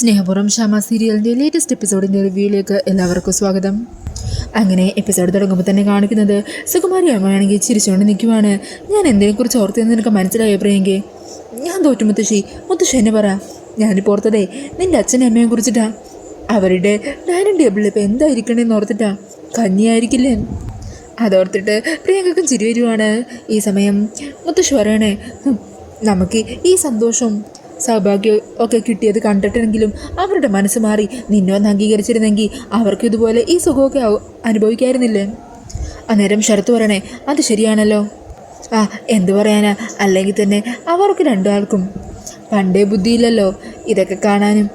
സ്നേഹപൂർവ്വം ഷാമ സീരിയലിൻ്റെ ലേറ്റസ്റ്റ് എപ്പിസോഡിൻ്റെ റിവ്യൂയിലേക്ക് എല്ലാവർക്കും സ്വാഗതം. അങ്ങനെ എപ്പിസോഡ് തുടങ്ങുമ്പോൾ തന്നെ കാണിക്കുന്നത് സുകുമാരി അമ്മയാണെങ്കിൽ ചിരിച്ചുകൊണ്ട് നിൽക്കുവാണ്. ഞാൻ എന്തിനെക്കുറിച്ച് ഓർത്തതെന്ന് നിനക്ക് മനസ്സിലായോ പ്രിയങ്കി? ഞാൻ തോറ്റു മുത്തശ്ശി. മുത്തശ്ശി എന്നെ പറ. ഞാനിപ്പോൾ ഓർത്തതേ നിൻ്റെ അച്ഛനും അമ്മയെ കുറിച്ചിട്ടാ. അവരുടെ ഡൈനിങ് ടേബിളിൽ ഇപ്പോൾ എന്തായിരിക്കണേന്ന് ഓർത്തിട്ടാ. കഞ്ഞിയായിരിക്കില്ലേ? അതോർത്തിട്ട് പ്രിയങ്കക്കും ചിരി വരുവാണ്. ഈ സമയം മുത്തശ്ശി പറയണേ, നമുക്ക് ഈ സന്തോഷം സൗഭാഗ്യം ഒക്കെ കിട്ടിയത് കണ്ടിട്ടെങ്കിലും അവരുടെ മനസ്സ് മാറി നിന്നെ ഒന്ന് അംഗീകരിച്ചിരുന്നെങ്കിൽ അവർക്ക് ഇതുപോലെ ഈ സുഖമൊക്കെ അനുഭവിക്കായിരുന്നില്ലേ? അന്നേരം ശരത്ത് പറയണേ, അത് ശരിയാണല്ലോ. എന്തു പറയാനാ, അല്ലെങ്കിൽ തന്നെ അവർക്ക് രണ്ടാൾക്കും പണ്ടേ ബുദ്ധിയില്ലല്ലോ ഇതൊക്കെ കാണാനും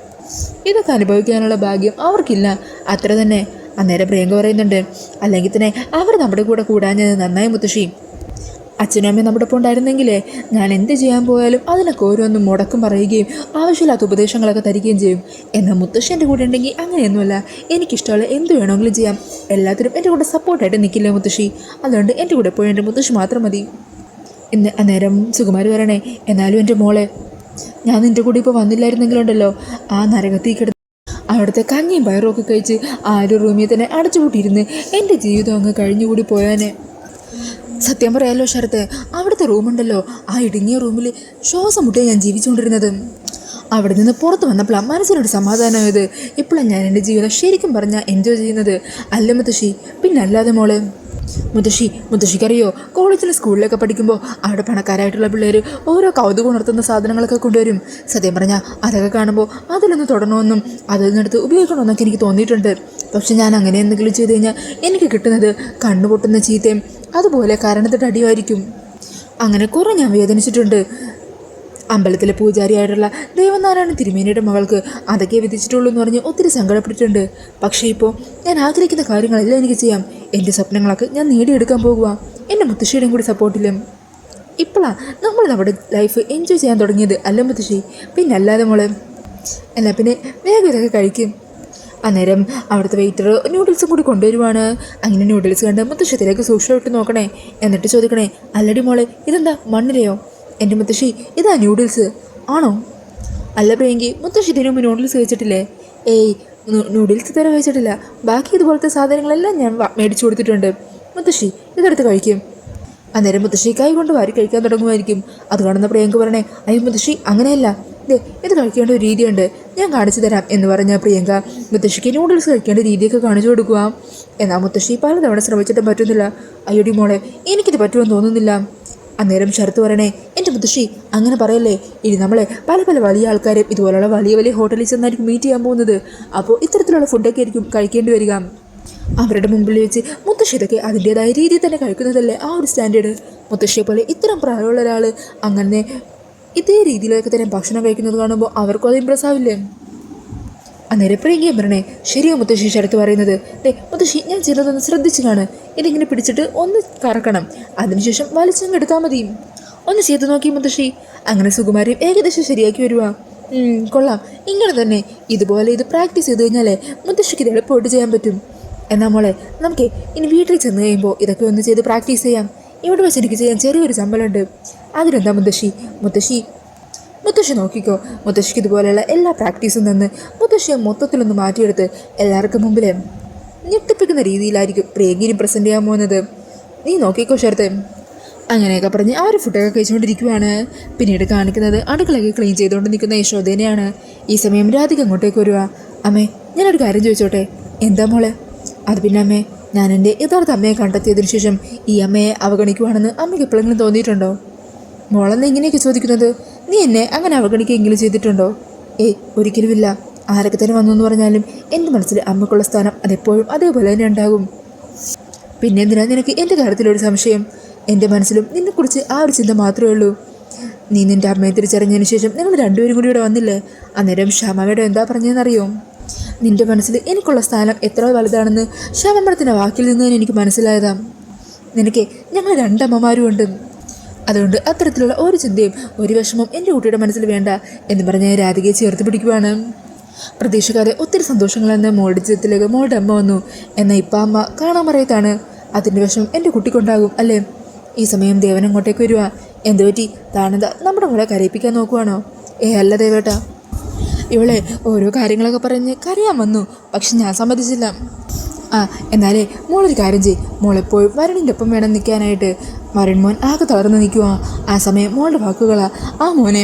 ഇതൊക്കെ അനുഭവിക്കാനുള്ള ഭാഗ്യം അവർക്കില്ല, അത്ര തന്നെ. അന്നേരം പ്രിയങ്ക പറയുന്നുണ്ട്, അല്ലെങ്കിൽ തന്നെ അവർ നമ്മുടെ കൂടെ കൂടാഞ്ഞത് നന്നായി മുത്തശ്ശി. അച്ഛനും അമ്മയും നമ്മുടെ ഒപ്പം ഉണ്ടായിരുന്നെങ്കിലേ ഞാൻ എന്ത് ചെയ്യാൻ പോയാലും അതിനൊക്കെ ഓരോന്നും മുടക്കം പറയുകയും ആവശ്യമില്ലാത്ത ഉപദേശങ്ങളൊക്കെ തരികയും ചെയ്യും. എന്നാൽ മുത്തശ്ശി എൻ്റെ കൂടെ ഉണ്ടെങ്കിൽ അങ്ങനെയൊന്നുമല്ല. എനിക്കിഷ്ടമുള്ള എന്ത് വേണമെങ്കിലും ചെയ്യാം. എല്ലാത്തിനും എൻ്റെ കൂടെ സപ്പോർട്ടായിട്ട് നിൽക്കില്ല മുത്തശ്ശി. അതുകൊണ്ട് എൻ്റെ കൂടെ പോയി എൻ്റെ മുത്തശ്ശി മാത്രം മതി. അന്നേരം സുകുമാരി പറയണേ, എന്നാലും എൻ്റെ മോളെ, ഞാൻ നിൻ്റെ കൂടെ ഇപ്പോൾ വന്നില്ലായിരുന്നെങ്കിലുണ്ടല്ലോ ആ നരകത്തിൽ കിടന്ന് അവിടുത്തെ കഞ്ഞിയും പയറും ഒക്കെ കഴിച്ച് ആ ഒരു റൂമിൽ തന്നെ അടച്ചുപൂട്ടിയിരുന്ന് എൻ്റെ ജീവിതം അങ്ങ് കഴിഞ്ഞുകൂടി പോയാനെ. സത്യം പറയാലോ ശരത്ത്, അവിടുത്തെ റൂമുണ്ടല്ലോ, ആ ഇടുങ്ങിയ റൂമിൽ ശ്വാസം മുട്ടിയാണ് ഞാൻ ജീവിച്ചുകൊണ്ടിരുന്നത്. അവിടെ നിന്ന് പുറത്ത് വന്നപ്പോഴാണ് മനസ്സിനൊരു സമാധാനമായത്. ഇപ്പോഴാണ് ഞാൻ എൻ്റെ ജീവിതം ശരിക്കും പറഞ്ഞാൽ എൻജോയ് ചെയ്യുന്നത്. അല്ല മുത്തശ്ശി, പിന്നല്ലാതെ മോളെ. മുത്തശ്ശിക്കറിയോ, കോളേജിലും സ്കൂളിലൊക്കെ പഠിക്കുമ്പോൾ അവിടെ പണക്കാരായിട്ടുള്ള പിള്ളേർ ഓരോ കൗതുകം ഉണർത്തുന്ന സാധനങ്ങളൊക്കെ കൊണ്ടുവരും. സത്യം പറഞ്ഞാൽ അതൊക്കെ കാണുമ്പോൾ അതിലൊന്ന് തൊടണമെന്നും അതിൽ നിന്നെടുത്ത് ഉപയോഗിക്കണമെന്നൊക്കെ എനിക്ക് തോന്നിയിട്ടുണ്ട്. പക്ഷെ ഞാൻ അങ്ങനെ എന്തെങ്കിലും ചെയ്ത് കഴിഞ്ഞാൽ എനിക്ക് കിട്ടുന്നത് കണ്ണുപൊട്ടുന്ന ചീത്തയും അതുപോലെ കാരണത്തിട്ട് അടിയുമായിരിക്കും. അങ്ങനെ കുറേ ഞാൻ വേദനിച്ചിട്ടുണ്ട്. അമ്പലത്തിലെ പൂജാരിയായിട്ടുള്ള ദേവനാരായണ തിരുമേനിയുടെ മകൾക്ക് അതൊക്കെ വിധിച്ചിട്ടുള്ളൂ എന്ന് പറഞ്ഞ് ഒത്തിരി സങ്കടപ്പെട്ടിട്ടുണ്ട്. പക്ഷേ ഇപ്പോൾ ഞാൻ ആഗ്രഹിക്കുന്ന കാര്യങ്ങളെല്ലാം എനിക്ക് ചെയ്യാം. എൻ്റെ സ്വപ്നങ്ങളൊക്കെ ഞാൻ നേടിയെടുക്കാൻ പോകുക, എൻ്റെ മുത്തശ്ശിയുടെയും കൂടി സപ്പോർട്ടിലും. ഇപ്പോഴാണ് നമ്മൾ നമ്മുടെ ലൈഫ് എൻജോയ് ചെയ്യാൻ തുടങ്ങിയത്, അല്ല മുത്തശ്ശി? പിന്നെ അല്ലാതെ മോളെ. എന്നാൽ പിന്നെ വേഗം ഇതൊക്കെ കഴിക്കും. അന്നേരം അവിടുത്തെ വെയിറ്റർ നൂഡിൽസും കൂടി കൊണ്ടുവരുവാണ്. അങ്ങനെ നൂഡിൽസ് കണ്ട് മുത്തശ്ശത്തിലേക്ക് സൂക്ഷ്മമായിട്ട് നോക്കണേ. എന്നിട്ട് ചോദിക്കണേ, അല്ലടി മോളെ, ഇതെന്താ മണ്ണിലെയോ? എൻ്റെ മുത്തശ്ശി, ഇതാ നൂഡിൽസ്. ആണോ? അല്ല പ്രിയങ്കി, മുത്തശ്ശി ഇതിനു മുമ്പ് നൂഡിൽസ് കഴിച്ചിട്ടില്ലേ? ഏയ്, നൂഡിൽസ് ഇതുവരെ കഴിച്ചിട്ടില്ല. ബാക്കി ഇതുപോലത്തെ സാധനങ്ങളെല്ലാം ഞാൻ മേടിച്ചു കൊടുത്തിട്ടുണ്ട്. മുത്തശ്ശി ഇതെടുത്ത് കഴിക്കും. അന്നേരം മുത്തശ്ശി കൈ കൊണ്ട് വാരി കഴിക്കാൻ തുടങ്ങുമായിരിക്കും. അത് കാണുന്ന പ്രിയങ്ക പറയണേ, അയ്യോ മുത്തശ്ശി, അങ്ങനെയല്ല, ഇത് കഴിക്കേണ്ട ഒരു രീതിയുണ്ട്, ഞാൻ കാണിച്ചു തരാം എന്ന് പറഞ്ഞ പ്രിയങ്ക മുത്തശ്ശിക്ക് നൂഡിൽസ് കഴിക്കേണ്ട രീതിയൊക്കെ കാണിച്ചു കൊടുക്കുക. എന്നാൽ മുത്തശ്ശി പലതവണ ശ്രമിച്ചിട്ടും പറ്റുന്നില്ല. അയ്യോടി മോളെ, എനിക്കിത് പറ്റുമെന്ന് തോന്നുന്നില്ല. അന്നേരം ശരത്ത് പറയണേ, എൻ്റെ മുത്തശ്ശി അങ്ങനെ പറയല്ലേ. ഇനി നമ്മളെ പല പല വലിയ ആൾക്കാരും ഇതുപോലുള്ള വലിയ വലിയ ഹോട്ടലിൽ ചെന്നായിരിക്കും മീറ്റ് ചെയ്യാൻ പോകുന്നത്. അപ്പോൾ ഇത്തരത്തിലുള്ള ഫുഡൊക്കെ ആയിരിക്കും കഴിക്കേണ്ടി വരിക. അവരുടെ മുമ്പിൽ വെച്ച് മുത്തശ്ശി ഇതൊക്കെ അതിൻ്റേതായ രീതിയിൽ തന്നെ കഴിക്കുന്നതല്ലേ ആ ഒരു സ്റ്റാൻഡേർഡ്? മുത്തശ്ശിയെ പോലെ ഇത്തരം പ്രായമുള്ള ഒരാൾ അങ്ങനെ ഇതേ രീതിയിലൊക്കെ തന്നെ ഭക്ഷണം കഴിക്കുന്നത് കാണുമ്പോൾ അവർക്കും അത് ഇമ്പ്രസ് ആവില്ലേ? അന്നേരം പ്രിയങ്കയും പറഞ്ഞേ, ശരിയോ മുത്തശ്ശി ശരത്ത് പറയുന്നത്? മുത്തശ്ശി, ഞാൻ ചിലതൊന്ന് ശ്രദ്ധിച്ചു കാണും. ഇതിങ്ങനെ പിടിച്ചിട്ട് ഒന്ന് കറക്കണം, അതിനുശേഷം വലിച്ചങ്ങ് എടുത്താൽ മതി. ഒന്ന് ചെയ്ത് നോക്കി മുത്തശ്ശി. അങ്ങനെ സുകുമാരിയും ഏകദേശം ശരിയാക്കി വരുവാ. കൊള്ളാം, ഇങ്ങനെ തന്നെ ഇതുപോലെ ഇത് പ്രാക്ടീസ് ചെയ്ത് കഴിഞ്ഞാലേ മുത്തശ്ശിക്ക് ഇത് എളുപ്പമായിട്ട് ചെയ്യാൻ പറ്റും. എന്നാൽ മോളെ, നമുക്ക് ഇനി വീട്ടിൽ ചെന്ന് കഴിയുമ്പോൾ ഇതൊക്കെ ഒന്ന് ചെയ്ത് പ്രാക്ടീസ് ചെയ്യാം. ഇവിടെ വെച്ച് എനിക്ക് ചെയ്യാൻ ചെറിയൊരു ശമ്പളമുണ്ട്. അതിനെന്താ മുത്തശ്ശി നോക്കിക്കോ. മുത്തശ്ശിക്ക് ഇതുപോലെയുള്ള എല്ലാ പ്രാക്ടീസും തന്ന് മുത്തശ്ശിയെ മൊത്തത്തിലൊന്ന് മാറ്റിയെടുത്ത് എല്ലാവർക്കും മുമ്പിൽ ഞെട്ടിപ്പിക്കുന്ന രീതിയിലായിരിക്കും പ്രിയങ്കിനും പ്രസൻറ്റ് ചെയ്യാൻ പോകുന്നത്. നീ നോക്കിക്കോ ശരത്തെ. അങ്ങനെയൊക്കെ പറഞ്ഞ് ആ ഒരു ഫുഡൊക്കെ കഴിച്ചുകൊണ്ടിരിക്കുകയാണ്. പിന്നീട് കാണിക്കുന്നത് അടുക്കളയൊക്കെ ക്ലീൻ ചെയ്തുകൊണ്ട് നിൽക്കുന്ന യശോദേനെയാണ്. ഈ സമയം രാധിക അങ്ങോട്ടേക്ക് വരുക. അമ്മേ, ഞാനൊരു കാര്യം ചോദിച്ചോട്ടെ? എന്താ മോളെ? അത് പിന്നെ അമ്മേ, ഞാൻ എൻ്റെ യഥാർത്ഥ അമ്മയെ കണ്ടെത്തിയതിനു ശേഷം ഈ അമ്മയെ അവഗണിക്കുവാണെന്ന് അമ്മയ്ക്ക് എപ്പോഴെങ്കിലും തോന്നിയിട്ടുണ്ടോ? മോളെന്ന് ഇങ്ങനെയൊക്കെ ചോദിക്കുന്നത്? നീ എന്നെ അങ്ങനെ അവഗണിക്കുകയെങ്കിലും ചെയ്തിട്ടുണ്ടോ? ഒരിക്കലുമില്ല. ആരൊക്കെ തന്നെ വന്നു എന്ന് പറഞ്ഞാലും എൻ്റെ മനസ്സിൽ അമ്മയ്ക്കുള്ള സ്ഥാനം അതെപ്പോഴും അതേപോലെ തന്നെ ഉണ്ടാകും. പിന്നെ എന്തിനാ നിനക്ക് എൻ്റെ കാര്യത്തിലൊരു സംശയം? എൻ്റെ മനസ്സിലും നിന്നെക്കുറിച്ച് ആ ഒരു ചിന്ത മാത്രമേ ഉള്ളൂ. നീ നിൻ്റെ അമ്മയെ തിരിച്ചറിഞ്ഞതിന് ശേഷം നിങ്ങൾ രണ്ടുപേരും കൂടി ഇവിടെ വന്നില്ലേ? അന്നേരം ശ്യാമയുടെ എന്താ പറഞ്ഞതെന്നറിയോ? നിൻ്റെ മനസ്സിൽ എനിക്കുള്ള സ്ഥാനം എത്ര വലുതാണെന്ന് ശ്യാമമ്മത്തിൻ്റെ വാക്കിൽ നിന്ന് തന്നെ എനിക്ക് മനസ്സിലായതാ. നിനക്ക് ഞങ്ങൾ രണ്ടമ്മമാരും ഉണ്ട്. അതുകൊണ്ട് അത്തരത്തിലുള്ള ഒരു ചിന്തയും ഒരു വിഷമം എൻ്റെ കുട്ടിയുടെ മനസ്സിൽ വേണ്ട എന്ന് പറഞ്ഞ് രാധികയെ ചേർത്ത് പിടിക്കുവാണ്. പ്രതീക്ഷക്കാരെ ഒത്തിരി സന്തോഷങ്ങളെന്ന് മോളുടെ ജീവിതത്തിലേക്ക് മോളുടെ അമ്മ വന്നു. എന്നാൽ ഇപ്പം അമ്മ കാണാൻ പറയത്താണ്. അതിൻ്റെ വിഷമം എൻ്റെ കുട്ടിക്കുണ്ടാകും അല്ലേ? ഈ സമയം ദേവൻ അങ്ങോട്ടേക്ക് വരുക. എന്തുപറ്റി? താനെന്താ നമ്മുടെ മോളെ കരയിപ്പിക്കാൻ നോക്കുവാണോ? അല്ല ദേവേട്ടാ, ഇവളെ ഓരോ കാര്യങ്ങളൊക്കെ പറഞ്ഞ് കരയാൻ വന്നു. പക്ഷെ ഞാൻ സമ്മതിച്ചില്ല. എന്നാലേ മോളൊരു കാര്യം ചെയ്യും, മോളെപ്പോഴും വരുണിൻ്റെ ഒപ്പം വേണം നിൽക്കാനായിട്ട്. വരുൺ മോൻ ആകെ തളർന്ന് നിൽക്കുക. ആ സമയം മോളുടെ വാക്കുകളാണ് ആ മോനെ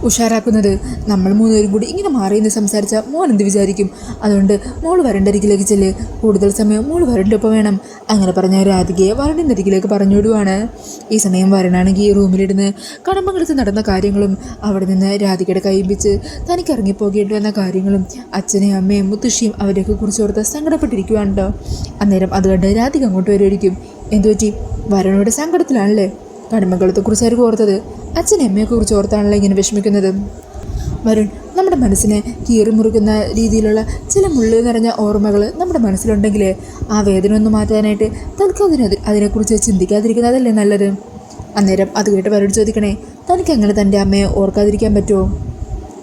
ഉഷാറാക്കുന്നത്. നമ്മൾ മൂന്നുപേരും കൂടി ഇങ്ങനെ മാറിയെന്ന് സംസാരിച്ചാൽ മോൻ എന്ത് വിചാരിക്കും? അതുകൊണ്ട് മോൾ വരൻ്റെ അരികിലേക്ക് ചെല്ല്. കൂടുതൽ സമയം മോൾ വരൻ്റെ ഒപ്പം വേണം. അങ്ങനെ പറഞ്ഞ രാധികയെ വരണിൻ്റെ അരികിലേക്ക് പറഞ്ഞു വിടുവാണ്. ഈ സമയം വരണാണെങ്കിൽ റൂമിലിടുന്ന് കടമ്പകളത്ത് നടന്ന കാര്യങ്ങളും അവിടെ നിന്ന് രാധികയുടെ കൈപിച്ച് തനിക്ക് ഇറങ്ങിപ്പോകേണ്ടി വന്ന കാര്യങ്ങളും അച്ഛനെയും അമ്മയും മുത്തശ്ശിയും അവരെയൊക്കെ കുറിച്ചോർത്ത് സങ്കടപ്പെട്ടിരിക്കുവാണല്ലോ. അന്നേരം അത് കണ്ട് രാധിക അങ്ങോട്ട് വരുമായിരിക്കും. എന്തുപറ്റി? വരണയുടെ സങ്കടത്തിലാണല്ലേ? കടമ്പകളത്തെക്കുറിച്ച് ആയിരിക്കും ഓർത്തത്. അച്ഛനെ അമ്മയൊക്കെ കുറിച്ച് ഓർത്താണല്ലോ ഇങ്ങനെ വിഷമിക്കുന്നത്. വരുൺ, നമ്മുടെ മനസ്സിനെ കീറി മുറുക്കുന്ന രീതിയിലുള്ള ചില മുള്ളു നിറഞ്ഞ ഓർമ്മകൾ നമ്മുടെ മനസ്സിലുണ്ടെങ്കിൽ ആ വേദന ഒന്ന് മാറ്റാനായിട്ട് തനിക്ക് അതിനെക്കുറിച്ച് ചിന്തിക്കാതിരിക്കുന്നതല്ലേ നല്ലത്? അന്നേരം അത് കേട്ട് വരുൺ ചോദിക്കണേ, തനിക്ക് അങ്ങനെ തൻ്റെ അമ്മയെ ഓർക്കാതിരിക്കാൻ പറ്റുമോ?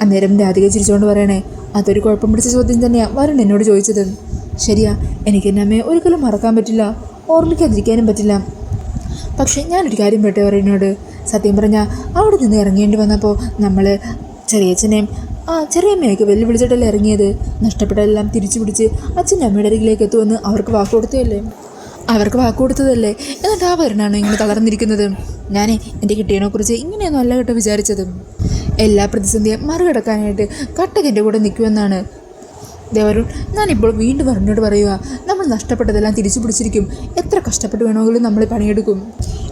അന്നേരം രാധിക ചിരിച്ചുകൊണ്ട് പറയണേ, അതൊരു കുഴപ്പം പിടിച്ച ചോദ്യം തന്നെയാണ് വരുൺ എന്നോട് ചോദിച്ചത്. ശരിയാ, എനിക്ക് എൻ്റെ അമ്മയെ ഒരിക്കലും മറക്കാൻ പറ്റില്ല, ഓർമ്മിക്കാതിരിക്കാനും പറ്റില്ല. പക്ഷേ ഞാനൊരു കാര്യം പെട്ടേ പറയുന്നോട്, സത്യം പറഞ്ഞാൽ അവിടെ നിന്ന് ഇറങ്ങേണ്ടി വന്നപ്പോൾ നമ്മൾ ചെറിയച്ഛനെയും ചെറിയമ്മയൊക്കെ വെല്ലുവിളിച്ചിട്ടല്ലേ ഇറങ്ങിയത്. നഷ്ടപ്പെട്ടതെല്ലാം തിരിച്ചു പിടിച്ച് അച്ഛൻ്റെ അമ്മയുടെ അരികിലേക്ക് എത്തുമെന്ന് അവർക്ക് വാക്ക് കൊടുത്തതല്ലേ. എന്നിട്ട് ആ വരണാണോ ഇങ്ങനെ തളർന്നിരിക്കുന്നത്? ഞാൻ എൻ്റെ കിട്ടിയതിനെക്കുറിച്ച് ഇങ്ങനെയൊന്നും അല്ല കേട്ടോ വിചാരിച്ചത്. എല്ലാ പ്രതിസന്ധിയും മറികടക്കാനായിട്ട് കട്ടകൻ്റെ കൂടെ നിൽക്കുമെന്നാണ്. ദേവരുൺ, ഞാനിപ്പോൾ വീണ്ടും വരുണിനോട് പറയുക, നമ്മൾ നഷ്ടപ്പെട്ടതെല്ലാം തിരിച്ചു പിടിച്ചിരിക്കും. എത്ര കഷ്ടപ്പെട്ട് വേണമെങ്കിലും നമ്മൾ പണിയെടുക്കും.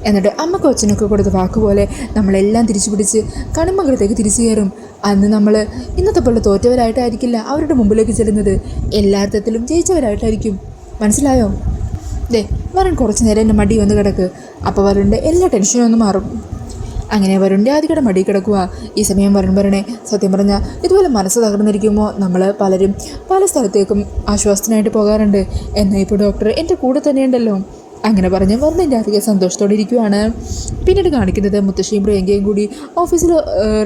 എന്നിട്ട് അമ്മക്കും അച്ഛനൊക്കെ കൊടുത്ത വാക്കുപോലെ നമ്മളെല്ലാം തിരിച്ചു പിടിച്ച് കണിമംഗലത്തേക്ക് തിരിച്ചു കയറും. അന്ന് നമ്മൾ ഇന്നത്തെ പോലെ തോറ്റവരായിട്ടായിരിക്കില്ല അവരുടെ മുമ്പിലേക്ക് ചെല്ലുന്നത്, എല്ലാ അർത്ഥത്തിലും ജയിച്ചവരായിട്ടായിരിക്കും. മനസ്സിലായോ? വരുൺ കുറച്ച് നേരം എൻ്റെ മടി വന്ന് കിടക്ക്. അപ്പോൾ വരുണിൻ്റെ എല്ലാ ടെൻഷനും ഒന്ന് മാറും. അങ്ങനെ വരുണിൻ്റെ ആദ്യയുടെ മടി കിടക്കുക. ഈ സമയം വരുൺ പറയണേ, സത്യം പറഞ്ഞാൽ ഇതുപോലെ മനസ്സ് തകർന്നിരിക്കുമ്പോൾ നമ്മൾ പലരും പല സ്ഥലത്തേക്കും ആശ്വാസത്തിനായിട്ട് പോകാറുണ്ട്. എന്നാൽ ഇപ്പോൾ ഡോക്ടർ എൻ്റെ കൂടെ തന്നെയുണ്ടല്ലോ. അങ്ങനെ പറഞ്ഞ് വരുണിൻ്റെ അധികം സന്തോഷത്തോടെ ഇരിക്കുവാണ്. പിന്നീട് കാണിക്കുന്നത് മുത്തശ്ശിയും പ്രിയങ്കയും കൂടി ഓഫീസിൽ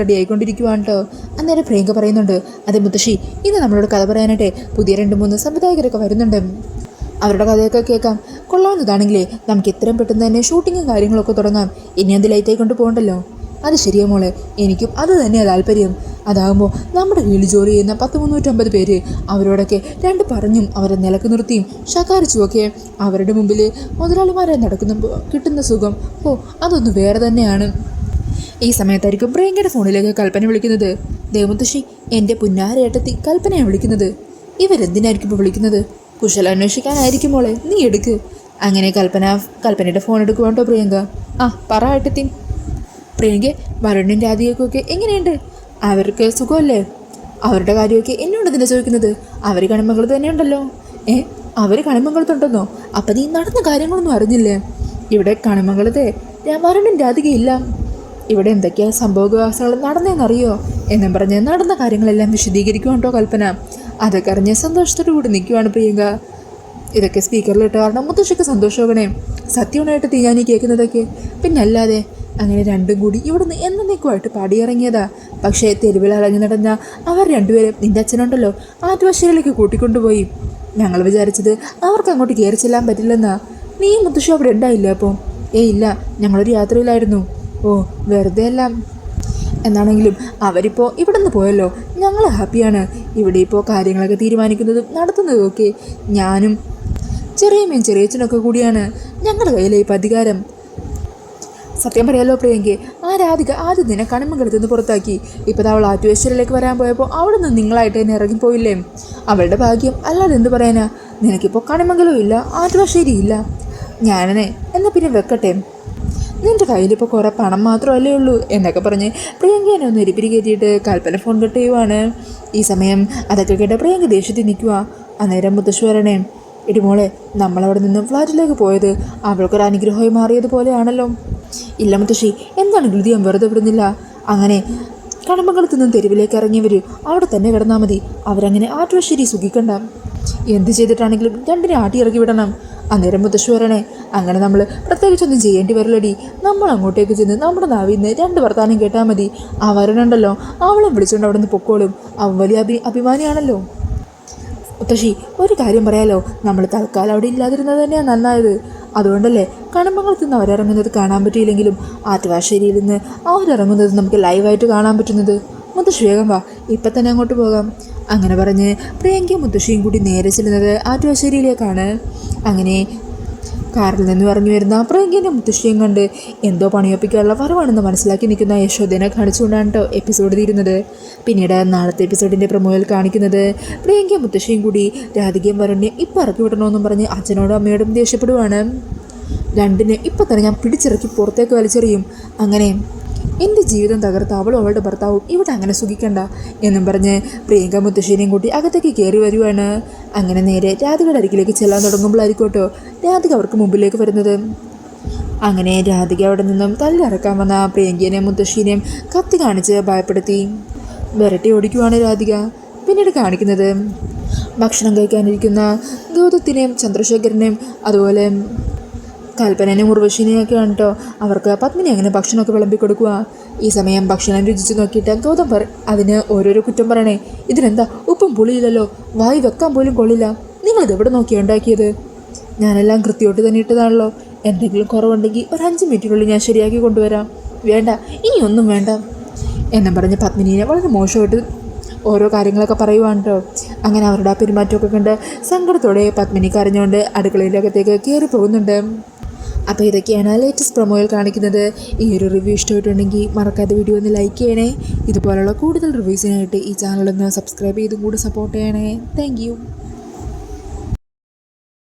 റെഡി ആയിക്കൊണ്ടിരിക്കുവാണ് കേട്ടോ. അന്നേരം പ്രിയങ്ക പറയുന്നുണ്ട്, അതെ മുത്തശ്ശി, ഇന്ന് നമ്മളോട് കഥ പറയാനായിട്ട് പുതിയ 2-3 സംവിധായകരൊക്കെ വരുന്നുണ്ട്. അവരുടെ കഥയൊക്കെ കേൾക്കാം. കൊള്ളാവുന്നതാണെങ്കിലേ നമുക്ക് എത്രയും പെട്ടെന്ന് തന്നെ ഷൂട്ടിങ്ങും കാര്യങ്ങളൊക്കെ തുടങ്ങാം. ഇനി അത് ലൈറ്റായി കൊണ്ട് പോകണ്ടല്ലോ. അത് ശരിയാ മോളെ, എനിക്കും അത് തന്നെയാണ് താല്പര്യം. അതാകുമ്പോൾ നമ്മുടെ കീഴിൽ ജോലി ചെയ്യുന്ന 350 പേര്, അവരോടൊക്കെ 2 പറഞ്ഞും അവരെ നിലക്ക് നിർത്തിയും ശകാരിച്ചുമൊക്കെ അവരുടെ മുമ്പിൽ മുതലാളിമാരെ നടക്കുമ്പോൾ കിട്ടുന്ന സുഖം അതൊന്ന് വേറെ തന്നെയാണ്. ഈ സമയത്തായിരിക്കും പ്രിയങ്കയുടെ ഫോണിലേക്ക് കൽപ്പന വിളിക്കുന്നത്. ദേവമുത്തശ്ശി, എൻ്റെ പുന്നാരേട്ടത്തി കൽപ്പനയാണ് വിളിക്കുന്നത്. ഇവരെന്തിനായിരിക്കും ഇപ്പോൾ വിളിക്കുന്നത്? കുശലം അന്വേഷിക്കാനായിരിക്കും മോളെ, നീ എടുക്ക്. അങ്ങനെ കൽപ്പനയുടെ ഫോൺ എടുക്കുവാണ്ടോ പ്രിയങ്ക. പറ ഏട്ടത്തി. പ്രിയങ്ക, വരുണിൻ്റെ ആദ്യമൊക്കെ എങ്ങനെയുണ്ട്? അവർക്ക് സുഖമല്ലേ? അവരുടെ കാര്യമൊക്കെ എന്നോട് തന്നെ ചോദിക്കുന്നത്. അവർ കണിമംഗലത്ത് തന്നെയുണ്ടല്ലോ. അവർ കണിമംഗലത്തുണ്ടെന്നോ? അപ്പം നീ നടന്ന കാര്യങ്ങളൊന്നും അറിഞ്ഞില്ലേ? ഇവിടെ കണിമംഗലത്തെ വരുണിൻ്റെ അധികമില്ല. ഇവിടെ എന്തൊക്കെയാ സംഭവവികാസങ്ങൾ നടന്നതെന്നറിയോ എന്നും പറഞ്ഞ് നടന്ന കാര്യങ്ങളെല്ലാം വിശദീകരിക്കുവാണ്ടോ കൽപ്പന. അതൊക്കെ അറിഞ്ഞ് സന്തോഷത്തോടു കൂടി നിൽക്കുവാണ് പ്രിയങ്ക. ഇതൊക്കെ സ്പീക്കറിലിട്ട് കാരണം മുത്തശ്ശിക്ക് സന്തോഷമാകണേ. സത്യമായിട്ട് തീയാനി കേൾക്കുന്നതൊക്കെ പിന്നല്ലാതെ. അങ്ങനെ രണ്ടും കൂടി ഇവിടുന്ന് എന്നേക്കുമായിട്ട് പാടിയിറങ്ങിയതാ. പക്ഷേ തെരുവിൽ അലഞ്ഞു നടന്ന അവർ രണ്ടുപേരും നിൻ്റെ അച്ഛനുണ്ടല്ലോ ആറ്റുവാശ്ശേരിയിലേക്ക് കൂട്ടിക്കൊണ്ടുപോയി. ഞങ്ങൾ വിചാരിച്ചത് അവർക്ക് അങ്ങോട്ട് കയറി ചെല്ലാൻ പറ്റില്ലെന്നാ. നീ മുത്തശ്ശി അവിടെ ഉണ്ടായില്ല അപ്പോൾ? ഇല്ല, ഞങ്ങളൊരു യാത്രയിലായിരുന്നു. വെറുതെ എല്ലാം. എന്നാണെങ്കിലും അവരിപ്പോൾ ഇവിടെ നിന്ന് പോയല്ലോ, ഞങ്ങൾ ഹാപ്പിയാണ്. ഇവിടെ ഇപ്പോൾ കാര്യങ്ങളൊക്കെ തീരുമാനിക്കുന്നതും നടത്തുന്നതും ഒക്കെ ഞാനും ചെറിയമ്മയും ചെറിയച്ഛനൊക്കെ കൂടിയാണ്. ഞങ്ങളുടെ കയ്യിലെ ഇപ്പോൾ അധികാരം. സത്യം പറയാലോ പ്രിയങ്കെ, ആ രാധിക ആദ്യം നിന്നെ കണിമംഗലത്ത് നിന്ന് പുറത്താക്കി. ഇപ്പോൾ അവൾ ആറ്റുവേശ്വരിലേക്ക് വരാൻ പോയപ്പോൾ അവിടെ നിന്ന് നിങ്ങളായിട്ട് തന്നെ ഇറങ്ങിപ്പോയില്ലേ? അവളുടെ ഭാഗ്യം, അല്ലാതെ എന്ത് പറയാനാ? നിനക്കിപ്പോൾ കണിമംഗലവും ഇല്ല, ആറ്റുവാശ്ശേരി ഇല്ല. ഞാനെന്നെ എന്നാൽ പിന്നെ വെക്കട്ടെ, നിൻ്റെ കയ്യിലിപ്പോൾ കുറേ പണം മാത്രമല്ലേ ഉള്ളൂ എന്നൊക്കെ പറഞ്ഞ് പ്രിയങ്കേനെ ഒന്ന് എരിപ്പിരി കയറ്റിയിട്ട് കൽപ്പന ഫോൺ കട്ട് ചെയ്യുവാണ്. ഈ സമയം അതൊക്കെ കേട്ട പ്രിയങ്ക ദേഷ്യത്തിൽ നിൽക്കുക. അന്നേരം മുത്തശ്ശി വരണേ, എടി മോളെ, നമ്മളവിടെ നിന്നും ഫ്ലാറ്റിലേക്ക് പോയത് അവൾക്കൊരു അനുഗ്രഹമായി മാറിയതുപോലെയാണല്ലോ. ഇല്ല മുത്തശ്ശി, എന്താണെങ്കിലും ഇത് ഞാൻ വെറുതെ വിടുന്നില്ല. അങ്ങനെ കടമ്പകളത്തു നിന്നും തെരുവിലേക്ക് ഇറങ്ങിയവർ അവിടെ തന്നെ കിടന്നാൽ മതി. അവരങ്ങനെ ആറ്റുവാശ്ശേരി സുഖിക്കണ്ട. എന്ത് ചെയ്തിട്ടാണെങ്കിലും രണ്ടിനെ ഇറക്കി വിടണം. അന്നേരം മുത്തശ്ശി വരണേ, അങ്ങനെ നമ്മൾ പ്രത്യേകിച്ചൊന്നും ചെയ്യേണ്ടി വരില്ലടി. നമ്മൾ അങ്ങോട്ടേക്ക് ചെന്ന് നമ്മുടെ നാവിൽ നിന്ന് 2 വർത്താനം കേട്ടാൽ മതി. ആ വരണുണ്ടല്ലോ, അവളെ വിളിച്ചുകൊണ്ട് അവിടെ നിന്ന് പൊക്കോളും. അവൻ വലിയ അഭിമാനിയാണല്ലോ. മുത്തശ്ശി, ഒരു കാര്യം പറയാലോ, നമ്മൾ തൽക്കാലം അവിടെ ഇല്ലാതിരുന്നത് തന്നെയാണ് നന്നായത്. അതുകൊണ്ടല്ലേ കണിമംഗലത്ത് നിന്ന് അവരിറങ്ങുന്നത് കാണാൻ പറ്റിയില്ലെങ്കിലും ആറ്റുവാശ്ശേരിയിൽ നിന്ന് അവരിറങ്ങുന്നത് നമുക്ക് ലൈവായിട്ട് കാണാൻ പറ്റുന്നത്. മുത്തശ്ശി വേഗം വാ, ഇപ്പം തന്നെ അങ്ങോട്ട് പോകാം. അങ്ങനെ പറഞ്ഞ് പ്രിയങ്കയും മുത്തശ്ശിയും കൂടി നേരെ ചെല്ലുന്നത് ആറ്റുവാശ്ശേരിയിലേക്കാണ്. അങ്ങനെ കാറിൽ നിന്ന് ഇറങ്ങി വരുന്ന പ്രിയങ്കേൻ്റെ മുത്തശ്ശിയും കണ്ട് എന്തോ പണിയൊപ്പിക്കാനുള്ള വരവാണെന്ന് മനസ്സിലാക്കി നിൽക്കുന്ന യശോദനെ കാണിച്ചുകൊണ്ടാണ് കേട്ടോ എപ്പിസോഡ് തീരുന്നത്. പിന്നീട് നാളത്തെ എപ്പിസോഡിൻ്റെ പ്രൊമോയിൽ കാണിക്കുന്നത് പ്രിയങ്കയും മുത്തശ്ശിയും കൂടി രാധികയും വരണ്യം ഇപ്പം ഇറക്കി വിടണമെന്നും പറഞ്ഞ് അച്ഛനോടും അമ്മയോടും ദേഷ്യപ്പെടുവാണ്. രണ്ടിനെ ഇപ്പം തന്നെ ഞാൻ പിടിച്ചിറക്കി പുറത്തേക്ക് വലിച്ചെറിയും. അങ്ങനെ എൻ്റെ ജീവിതം തകർത്ത് അവളും അവളുടെ ഭർത്താവും ഇവിടെ അങ്ങനെ സുഖിക്കണ്ട എന്നും പറഞ്ഞ് പ്രിയങ്ക മുത്തശ്ശേരിയും കൂട്ടി അകത്തേക്ക് കയറി വരുവാണ്. അങ്ങനെ നേരെ രാധികയുടെ അരികിലേക്ക് ചെല്ലാൻ തുടങ്ങുമ്പോഴായിരിക്കോട്ടോ രാധിക അവർക്ക് മുമ്പിലേക്ക് വരുന്നത്. അങ്ങനെ രാധിക അവിടെ നിന്നും തല്ലിറക്കാൻ വന്ന പ്രിയങ്കേനെയും മുത്തശ്ശീനെയും കത്തി കാണിച്ച് ഭയപ്പെടുത്തി വിരട്ടി ഓടിക്കുവാണ് രാധിക. പിന്നീട് കാണിക്കുന്നത് ഭക്ഷണം കഴിക്കാനിരിക്കുന്ന ഗൗതത്തിനെയും ചന്ദ്രശേഖരനെയും അതുപോലെ കൽപ്പനയും ഉർവശിനെയും ഒക്കെയാണ് കേട്ടോ. അവർക്ക് പത്മിനി അങ്ങനെ ഭക്ഷണമൊക്കെ വിളമ്പി കൊടുക്കുക. ഈ സമയം ഭക്ഷണം രുചിച്ച് നോക്കിയിട്ട് ഗൗതം അതിന് ഓരോരോ കുറ്റം പറയണേ. ഇതിനെന്താ ഉപ്പും പുളിയില്ലല്ലോ, വായി വെക്കാൻ പോലും കൊള്ളില്ല, നിങ്ങളിത് എവിടെ നോക്കിയാണ് ഉണ്ടാക്കിയത്? ഞാനെല്ലാം കൃത്യമായിട്ട് തന്നെ ഇട്ടതാണല്ലോ, എന്തെങ്കിലും കുറവുണ്ടെങ്കിൽ ഒരു 5 മിനിറ്റിനുള്ളിൽ ഞാൻ ശരിയാക്കി കൊണ്ടുവരാം. വേണ്ട, ഇനിയൊന്നും വേണ്ട എന്നും പറഞ്ഞ് പത്മിനിയെ വളരെ മോശമായിട്ട് ഓരോ കാര്യങ്ങളൊക്കെ പറയുവാണ് കേട്ടോ. അങ്ങനെ അവരുടെ ആ പെരുമാറ്റമൊക്കെ കണ്ട് സങ്കടത്തോടെ പത്മിനി കരഞ്ഞുകൊണ്ട് അടുക്കളയിലകത്തേക്ക് കയറി പോകുന്നുണ്ട്. അപ്പോൾ ഇതൊക്കെയാണ് ലേറ്റസ്റ്റ് പ്രൊമോയിൽ കാണിക്കുന്നത്. ഈ ഒരു റിവ്യൂ ഇഷ്ടമായിട്ടുണ്ടെങ്കിൽ മറക്കാതെ വീഡിയോ ഒന്ന് ലൈക്ക് ചെയ്യണേ. ഇതുപോലുള്ള കൂടുതൽ റിവ്യൂസിനായിട്ട് ഈ ചാനലൊന്ന് സബ്സ്ക്രൈബ് ചെയ്തും കൂടി സപ്പോർട്ട് ചെയ്യണേ. താങ്ക്